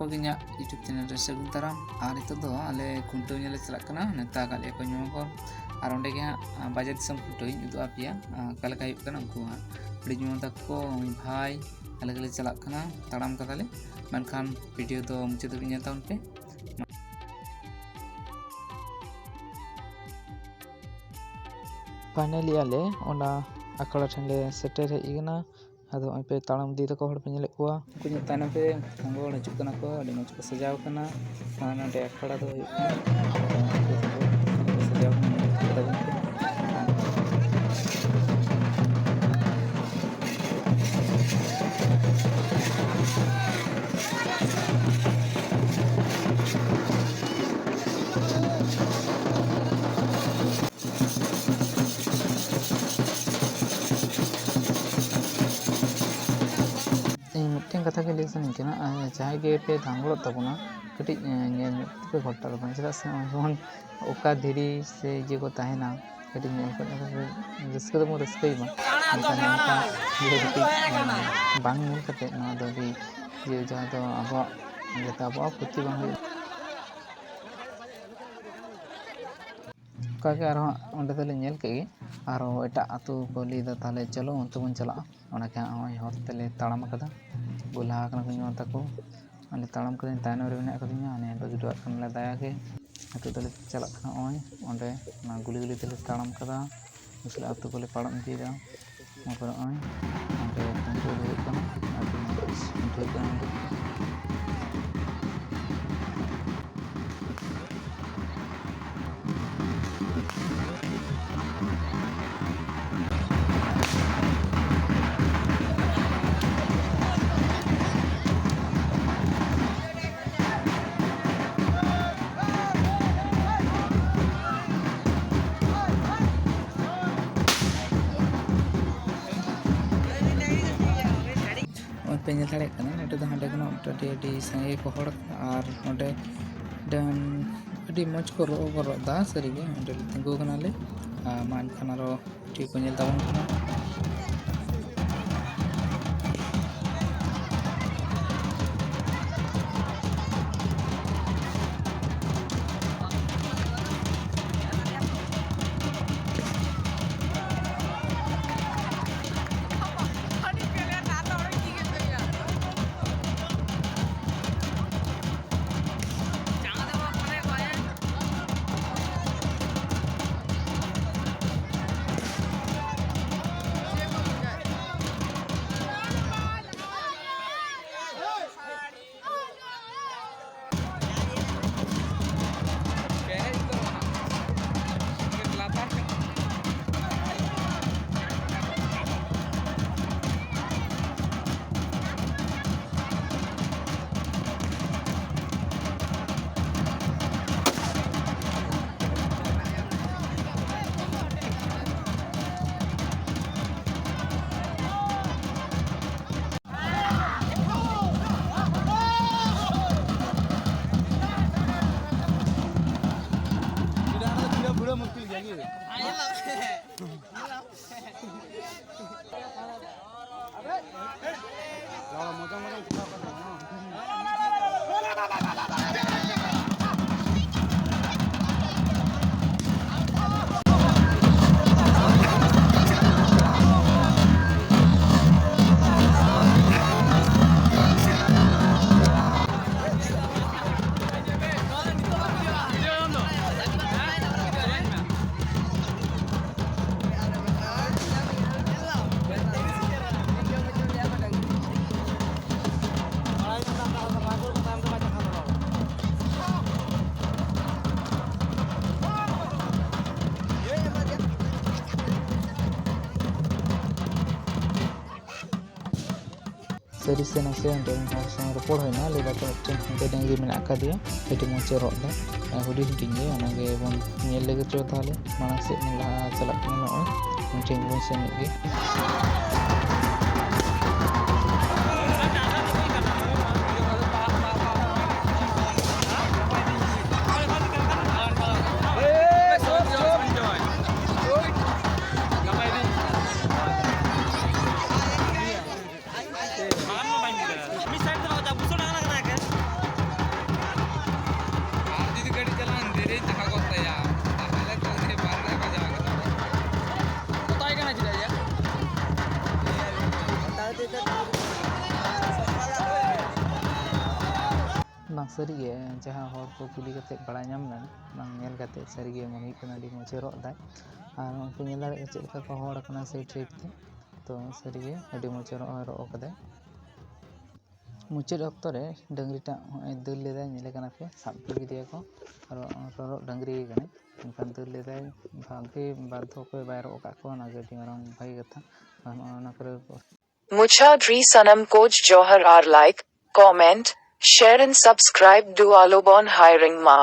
ᱠᱚᱜᱮ ᱤᱧᱟᱹᱜ YouTube channel ᱨᱮ ᱥᱟᱹᱜᱩᱱ ᱫᱟᱨᱟᱢ ᱟᱨ ᱱᱤᱛᱚᱜ ᱫᱚ ᱟᱞᱮ ᱠᱷᱩᱱᱴᱟᱹᱣ ᱧᱮᱞ ᱞᱮ ᱪᱟᱞᱟᱜ ᱠᱟᱱᱟ ᱱᱮᱣᱛᱟ ᱟᱠᱟᱫ ᱞᱮᱭᱟ ᱠᱚ ᱧᱩᱢᱟᱠᱚᱨ ᱟᱨ ᱚᱸᱰᱮ ᱜᱮ ᱦᱟᱸᱜ ᱵᱟᱡᱟᱨ ᱫᱤᱥᱚᱢ ᱠᱷᱩᱱᱴᱟᱹᱣ ᱤᱧ ᱩᱫᱩᱜ ᱟᱯᱮᱭᱟ ᱚᱠᱟ ᱞᱮᱠᱟ ᱦᱩᱭᱩᱜ ᱠᱟᱱᱟ ᱩᱱᱠᱩ ᱦᱟᱸᱜ ᱦᱩᱰᱤᱧ ᱢᱟᱢᱟ ᱛᱟᱠᱚ ᱵᱷᱟᱭ ᱟᱞᱮ ᱜᱮᱞᱮ ᱪᱟᱞᱟᱜ ᱠᱟᱱᱟ ᱛᱟᱲᱟᱢ ᱠᱟᱫᱟᱞᱮ ᱢᱮᱱᱠᱷᱟन ᱵᱷᱤᱰᱤᱭᱳ ᱫᱚ ᱢᱩᱪᱟᱹᱫ ᱫᱷᱟᱹᱵᱤᱡ ᱧᱮᱞ ᱛᱟᱵᱚᱱ ᱯᱮ फाइनली आले ओना आखड़ा ठेन ले सेटर हेज गना आदो ओय पे ताड़ाम दी तको हड़ पे नेले कोआ उनको ताना पे थांगोड़ हजूक कना को अड़ी मज को सजाव कना नोडे आखड़ा दो हुयुग कना सजाव कना मिट्टन कथा के लिए सना जहाँ गे पे धांगड़ तबना कटी पे घटा तबना चेदा से जन ओका धीरी से ये को तहना कटी रस्क दो रस्क बांग मिल कते ना दो ये जहाँ तो अब जता अब कुत्ती बांग काके आरो ओंडे तले नेल के आरो एटा आतु को लीदा ताले चलो उनते बन चला ओना के होय हर तले ताड़ाम कदा गोला कना को ᱧᱚ ᱛᱟᱠᱚ ᱟᱞᱮ ᱛᱟᱲᱟᱢ ᱠᱟᱹᱫᱤᱧ ᱛᱟᱭᱱᱚᱢ ᱨᱮ ᱢᱮᱱᱟᱜ ᱠᱟᱫᱤᱧᱟ ᱟᱱᱮ ᱵᱟᱹᱜᱤ ᱴᱚᱣᱟᱜ ᱠᱟᱱᱟᱞᱮ ᱫᱟᱭᱟ ᱜᱮ ᱱᱤᱛᱚᱜ ᱫᱚᱞᱮ ᱪᱟᱞᱟᱜ ᱠᱟᱱᱟ ᱚᱭ ᱚᱸᱰᱮ ᱚᱱᱟ ᱜᱩᱞᱤ ᱜᱩᱞᱤ ᱛᱮᱞᱮ ᱛᱟᱲᱟᱢ ᱠᱟᱫᱟ ᱩᱥᱞᱟ ᱟᱛᱩ ᱠᱚᱞᱮ ᱯᱟᱲᱟᱢ ᱤᱫᱤᱭᱮᱫᱟ ᱚᱱᱟ ᱯᱚᱨᱮ ᱚᱭ ᱚᱸᱰᱮ ᱠᱷᱩᱱᱴᱟᱹᱣ ᱦᱩᱭᱩᱜ ᱠᱟᱱᱟ ᱟᱹᱰᱤ ᱢᱚᱡᱽ ᱠᱷᱩᱱᱴᱟᱹᱣ ᱠᱟᱱᱟ पे ñel दाड़े कना नोटे ᱫᱚ ᱦᱟᱸᱰᱮ ᱠᱷᱚᱱᱟᱜ ᱟᱹᱰᱤ ᱥᱟᱸᱜᱮ ᱠᱚ ᱦᱚᱲ ᱟᱨ ᱱᱚᱰᱮ ᱰᱟᱱ ᱟᱹᱰᱤ ᱢᱚᱡᱽ ᱠᱚ ᱨᱚᱜ ᱫᱟ ᱥᱟᱹᱨᱤᱜᱮ ᱚᱸᱰᱮ ᱛᱤᱸᱜᱩ ᱠᱟᱱᱟᱞᱮ ᱢᱟ ᱮᱱᱠᱷᱟᱱ ᱟᱨᱚ ᱴᱷᱤᱠ ᱠᱚ ᱧᱮᱞ ᱛᱟᱵᱚᱱ ᱠᱟᱱᱟ सरी से नसे अंदर हर संग रपड़ होना लेदा तो मिट्टन डंगरी मेना कादिया एटी मोचे रॉड दा हुडी हुडी ओनागे बन नेल लेगे चो ताले माना से लहा चला कना नय मिट्टन बन सेन गे ᱥᱟᱹᱨᱤᱜᱮ ᱡᱟᱦᱟᱸ ᱦᱚᱲ ᱠᱚ ᱠᱩᱞᱤ ᱠᱟᱛᱮᱫ ᱵᱟᱲᱟᱭ ᱧᱟᱢ ᱞᱮᱱᱟ ᱚᱱᱟ ᱧᱮᱞ ᱠᱟᱛᱮᱫ ᱥᱟᱹᱨᱤᱜᱮ ᱢᱚᱱᱮ ᱦᱩᱭᱩᱜ ᱠᱟᱱᱟ ᱟᱹᱰᱤ ᱢᱚᱡᱽ ᱮ ᱨᱚᱜ ᱮᱫᱟᱭ ᱟᱨ ᱩᱱᱠᱩ ᱧᱮᱞ ᱫᱟᱲᱮᱭᱟᱜᱼᱟ ᱪᱮᱫ ᱞᱮᱠᱟ ᱠᱚ ᱦᱚᱲ ᱟᱠᱟᱱᱟ ᱥᱟᱭᱤᱰ ᱥᱟᱭᱤᱰ ᱛᱮ ᱛᱚ ᱥᱟᱹᱨᱤᱜᱮ ᱟᱹᱰᱤ ᱢᱚᱡᱽ ᱮ ᱨᱚᱜ ᱟᱠᱟᱫᱟᱭ ᱢᱩᱪᱟᱹᱫ ᱚᱠᱛᱚ ᱨᱮ ᱰᱟᱹᱝᱨᱤᱴᱟᱜ ᱦᱚᱸᱜᱼᱚᱭ ᱫᱟᱹᱲ ᱞᱮᱫᱟᱭ ᱧᱮᱞᱮ ᱠᱟᱱᱟ ᱯᱮ ᱥᱟᱵ ᱦᱚᱪᱚ ᱠᱮᱫᱮᱭᱟᱠᱚ ᱨᱚᱨᱚᱜ ᱰᱟᱹᱝᱨᱤ ᱠᱟᱱᱟᱭ ᱮᱱᱠᱷᱟᱱ ᱫᱟᱹᱲ ᱞᱮᱫᱟᱭ ᱵᱷᱟᱜᱮ ᱵᱟᱨᱫᱷᱟᱣ ᱚᱠᱚᱭ ᱵᱟᱭ ᱨᱚᱜ ᱟᱠᱟᱫ ᱠᱚᱣᱟ ᱚᱱᱟᱜᱮ ᱟᱹᱰᱤ ᱢᱟᱨᱟᱝ ᱵᱷᱟᱜᱮ ᱠᱟᱛᱷᱟ ᱟᱨ ᱱᱚᱜᱼᱚᱭ ᱚᱱᱟ ᱠᱚᱨᱮ Muchadri Sanam Coach Johar are like, comment, share and subscribe do Alobon Hiring Ma.